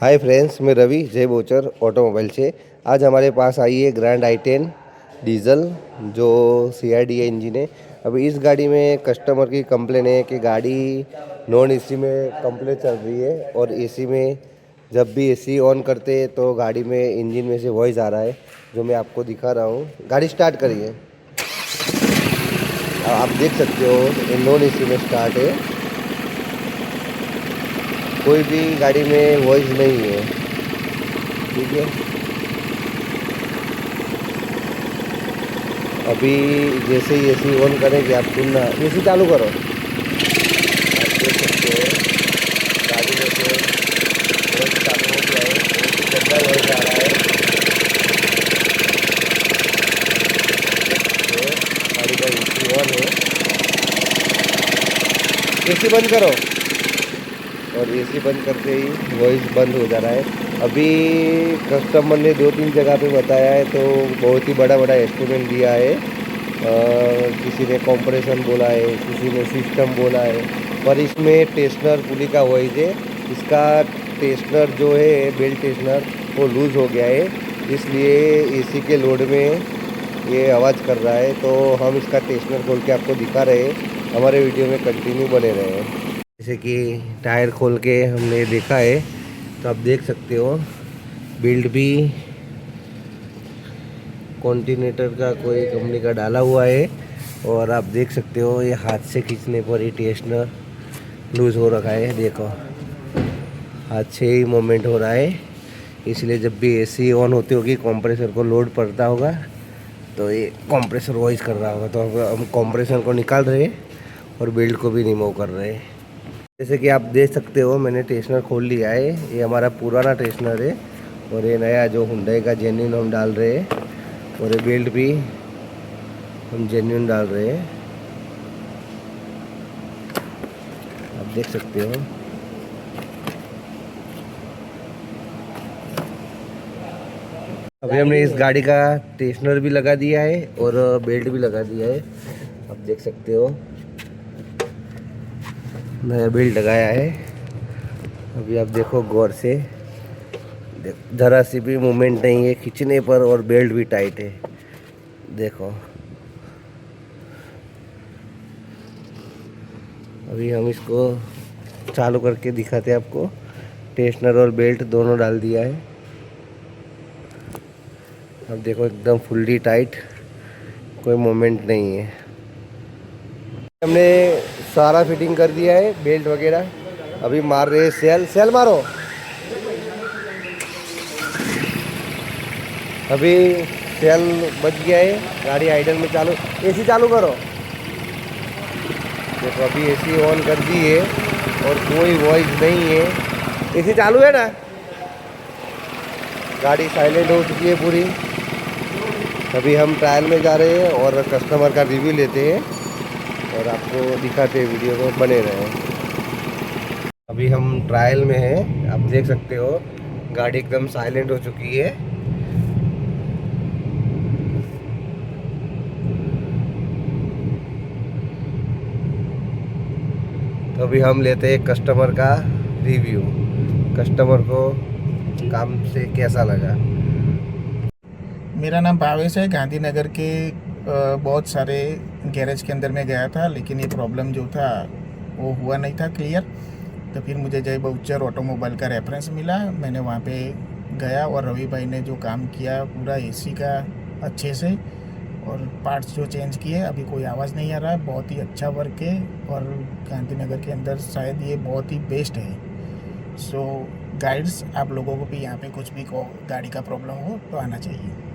Hi friends, मैं रवि जय बोचर automobile से। आज हमारे पास आई है ग्रैंड i10 डीजल जो CRDA इंजन है। अभी इस गाड़ी में कस्टमर की कंप्लेन है कि गाड़ी नॉन एसी में कंप्लेन चल रही है और एसी में जब भी एसी ऑन करते हैं तो गाड़ी में इंजन में से वॉइस आ रहा है, जो मैं आपको दिखा रहा हूँ। गाड़ी स्टार्ट करिए, आप देख सकते हो ये नॉन एसी में स्टार्ट है, कोई भी गाड़ी में वॉइस नहीं है। ठीक है, अभी जैसे ही एसी ऑन करेंगे आप सुनना। एसी चालू करो, आप देख सकते हो गाड़ी में से वॉइस चालू हो गया है, बहुत ही गंदा वॉइस आ रहा है। तो गाड़ी का एसी ऑन है, एसी बंद करो, और एसी बंद करते ही वॉइस बंद हो जा रहा है। अभी कस्टमर ने 2-3 जगह पे बताया है, तो बहुत ही बड़ा बड़ा एस्टिमेट दिया है। किसी ने कंप्रेशन बोला है, किसी ने सिस्टम बोला है, पर इसमें टेस्टनर पुली का वॉइस है। इसका टेस्टनर जो है बेल्ट टेस्टनर वो लूज़ हो गया है, इसलिए एसी के लोड में ये आवाज़ कर रहा है। तो हम इसका टेस्टनर खोल के आपको दिखा रहे हैं, हमारे वीडियो में कंटिन्यू बने रहे हैं। जैसे कि टायर खोल के हमने देखा है, तो आप देख सकते हो बिल्ड भी कॉन्टिनेंटल का कोई कंपनी का डाला हुआ है, और आप देख सकते हो ये हाथ से खींचने पर ही टेस्टनर लूज़ हो रखा है। देखो हाथ से ही मोमेंट हो रहा है, इसलिए जब भी एसी ऑन होती होगी कंप्रेसर को लोड पड़ता होगा तो ये कंप्रेसर वॉइस कर रहा होगा। तो हम कंप्रेसर को निकाल रहे हैं और बेल्ट को भी रिमूव कर रहे हैं। जैसे कि आप देख सकते हो मैंने टेस्टनर खोल लिया है, ये हमारा पुराना टेस्टनर है, और ये नया जो हुंडई का जेन्युइन हम डाल रहे हैं, और ये बेल्ट भी हम जेन्युइन डाल रहे हैं, आप देख सकते हो। अभी हमने इस गाड़ी का टेस्टनर भी लगा दिया है और बेल्ट भी लगा दिया है, आप देख सकते हो नया बेल्ट लगाया है। अभी आप देखो गौर से, ज़रा सी भी मूवमेंट नहीं है खींचने पर, और बेल्ट भी टाइट है। देखो अभी हम इसको चालू करके दिखाते हैं आपको। टेस्टनर और बेल्ट दोनों डाल दिया है, अब देखो एकदम फुल्ली टाइट, कोई मूवमेंट नहीं है। हमने सारा फिटिंग कर दिया है बेल्ट वगैरह, अभी मार रहे हैं सेल मारो। अभी सेल बच गया है, गाड़ी आइडल में चालू। एसी चालू करो, देखो अभी एसी ऑन कर दी है और कोई वॉइस नहीं है। एसी चालू है ना, गाड़ी साइलेंट हो चुकी है पूरी। अभी हम ट्रायल में जा रहे हैं और कस्टमर का रिव्यू लेते हैं और आपको दिखाते हैं, वीडियो में बने रहे। अभी हम ट्रायल में हैं, आप देख सकते हो गाड़ी एकदम साइलेंट हो चुकी है। तो अभी हम लेते हैं कस्टमर का रिव्यू, कस्टमर को काम से कैसा लगा। मेरा नाम भावेश है। गांधीनगर के बहुत सारे गैरेज के अंदर में गया था, लेकिन ये प्रॉब्लम जो था वो हुआ नहीं था क्लियर। तो फिर मुझे जय बहुचर ऑटोमोबाइल का रेफरेंस मिला, मैंने वहाँ पे गया और रवि भाई ने जो काम किया पूरा एसी का अच्छे से, और पार्ट्स जो चेंज किए, अभी कोई आवाज़ नहीं आ रहा है, बहुत ही अच्छा वर्क है। और गांधीनगर के अंदर शायद ये बहुत ही बेस्ट है। सो गाइड्स, आप लोगों को भी यहाँ पे कुछ भी गाड़ी का प्रॉब्लम हो तो आना चाहिए।